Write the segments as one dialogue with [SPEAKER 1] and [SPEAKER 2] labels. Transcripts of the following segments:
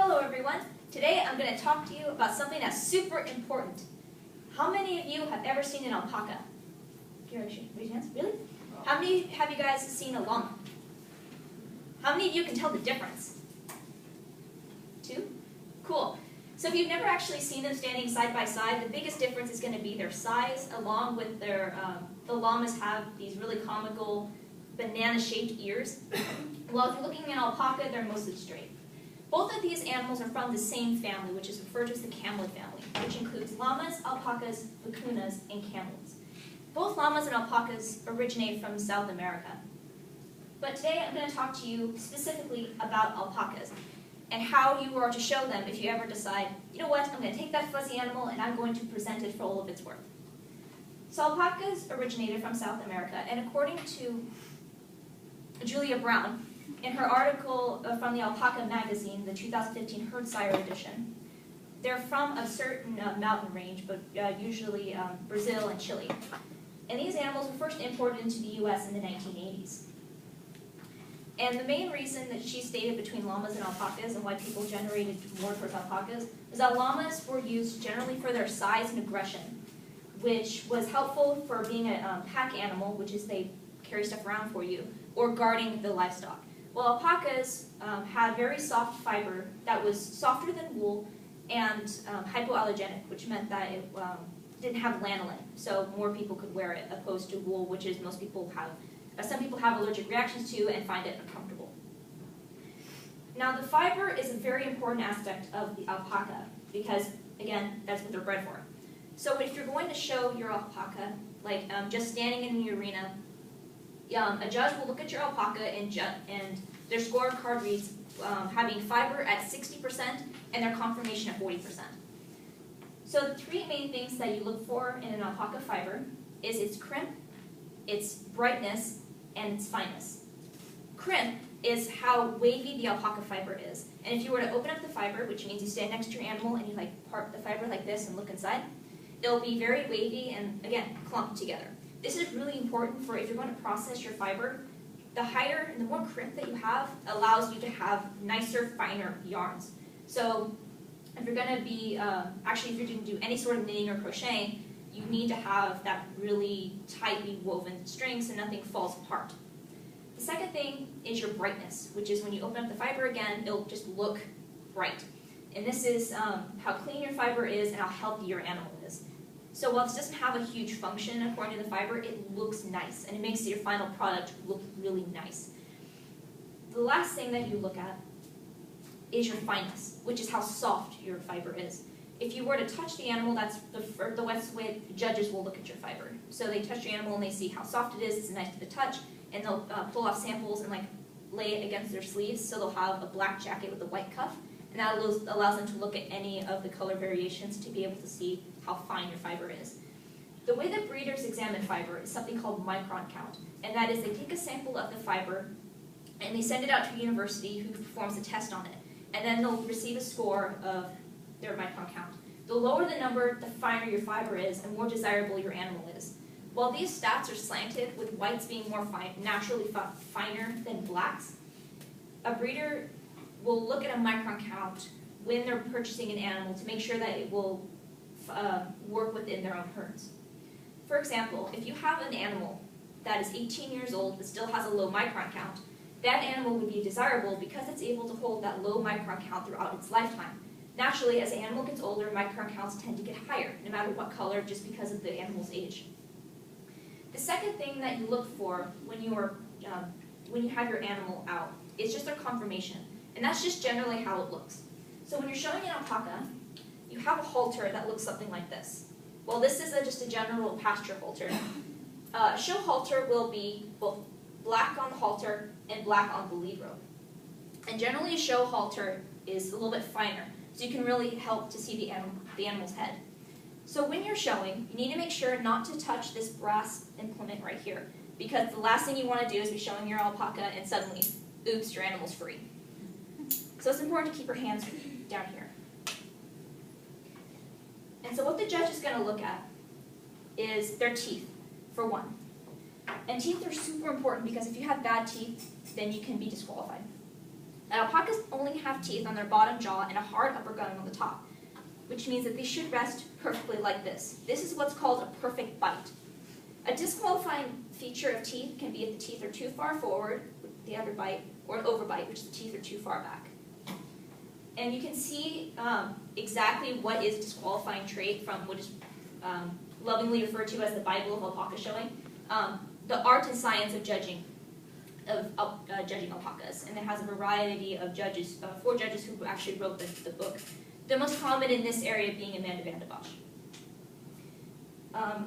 [SPEAKER 1] Hello everyone. Today I'm going to talk to you about something that's super important. How many of you have ever seen an alpaca? Raise your hands. Really? How many have you guys seen a llama? How many of you can tell the difference? 2? Cool. So if you've never actually seen them standing side by side, the biggest difference is going to be their size, along with their, the llamas have these really comical banana-shaped ears. While if you're looking at an alpaca, they're mostly straight. Both of these animals are from the same family, which is referred to as the camelid family, which includes llamas, alpacas, vicuñas, and camelids. Both llamas and alpacas originate from South America. But today I'm going to talk to you specifically about alpacas and how you are to show them if you ever decide, you know what, I'm going to take that fuzzy animal and I'm going to present it for all of its worth. So alpacas originated from South America, and according to Julia Brown, in her article from the Alpaca magazine, the 2015 Herdsire edition, they're from a certain mountain range, but usually Brazil and Chile. And these animals were first imported into the US in the 1980s. And the main reason that she stated between llamas and alpacas and why people generated more towards alpacas was that llamas were used generally for their size and aggression, which was helpful for being a pack animal, which is they carry stuff around for you, or guarding the livestock. Well, alpacas had very soft fiber that was softer than wool and hypoallergenic, which meant that it didn't have lanolin, so more people could wear it, opposed to wool, which is most people have, some people have allergic reactions to and find it uncomfortable. Now, the fiber is a very important aspect of the alpaca because, again, that's what they're bred for. So if you're going to show your alpaca, like just standing in the arena, a judge will look at your alpaca and their scorecard reads having fiber at 60% and their conformation at 40%. So the three main things that you look for in an alpaca fiber is its crimp, its brightness, and its fineness. Crimp is how wavy the alpaca fiber is. And if you were to open up the fiber, which means you stand next to your animal and you part the fiber like this and look inside, it'll be very wavy and, again, clumped together. This is really important for if you're going to process your fiber. The higher and the more crimp that you have allows you to have nicer, finer yarns. So if you're going to be, if you're going to do any sort of knitting or crocheting, you need to have that really tightly woven string so nothing falls apart. The second thing is your brightness, which is when you open up the fiber again, it'll just look bright. And this is how clean your fiber is and how healthy your animal is. So while this doesn't have a huge function according to the fiber, it looks nice, and it makes your final product look really nice. The last thing that you look at is your fineness, which is how soft your fiber is. If you were to touch the animal, that's the way judges will look at your fiber. So they touch your animal and they see how soft it is, it's nice to the touch, and they'll pull off samples and lay it against their sleeves, so they'll have a black jacket with a white cuff. And that allows them to look at any of the color variations to be able to see how fine your fiber is. The way that breeders examine fiber is something called micron count, and that is they take a sample of the fiber and they send it out to a university who performs a test on it, and then they'll receive a score of their micron count. The lower the number, the finer your fiber is and more desirable your animal is. While these stats are slanted, with whites being more naturally finer than blacks, a breeder will look at a micron count when they're purchasing an animal to make sure that it will work within their own herds. For example, if you have an animal that is 18 years old but still has a low micron count, that animal would be desirable because it's able to hold that low micron count throughout its lifetime. Naturally, as the animal gets older, micron counts tend to get higher, no matter what color, just because of the animal's age. The second thing that you look for when you have your animal out is just their conformation. And that's just generally how it looks. So when you're showing an alpaca, you have a halter that looks something like this. Well, this is just a general pasture halter. A show halter will be both black on the halter and black on the lead rope. And generally a show halter is a little bit finer, so you can really help to see the animal's head. So when you're showing, you need to make sure not to touch this brass implement right here, because the last thing you want to do is be showing your alpaca and suddenly, oops, your animal's free. So it's important to keep your hands down here. And so what the judge is going to look at is their teeth, for one. And teeth are super important because if you have bad teeth, then you can be disqualified. Alpacas only have teeth on their bottom jaw and a hard upper gum on the top, which means that they should rest perfectly like this. This is what's called a perfect bite. A disqualifying feature of teeth can be if the teeth are too far forward, the underbite, or an overbite, which the teeth are too far back. And you can see exactly what is a disqualifying trait from what is lovingly referred to as the Bible of alpaca showing, the art and science of judging alpacas. And it has a variety of judges, 4 judges who actually wrote the book. The most common in this area being Amanda van de Bosch.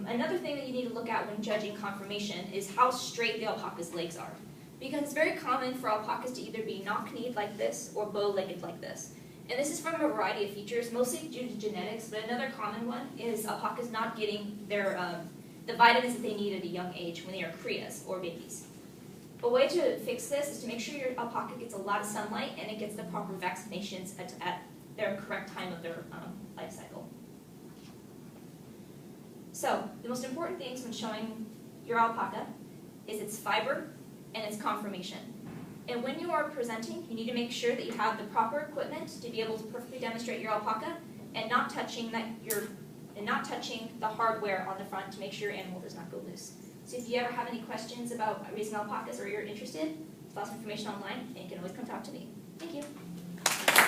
[SPEAKER 1] Another thing that you need to look at when judging conformation is how straight the alpaca's legs are. Because it's very common for alpacas to either be knock-kneed like this or bow-legged like this. And this is from a variety of features, mostly due to genetics, but another common one is alpacas not getting their, the vitamins that they need at a young age when they are crias, or babies. A way to fix this is to make sure your alpaca gets a lot of sunlight and it gets the proper vaccinations at their correct time of their life cycle. So, the most important things when showing your alpaca is its fiber and its conformation. And when you are presenting, you need to make sure that you have the proper equipment to be able to perfectly demonstrate your alpaca and not touching the hardware on the front to make sure your animal does not go loose. So if you ever have any questions about raising alpacas or you're interested, there's lots of information online and you can always come talk to me. Thank you.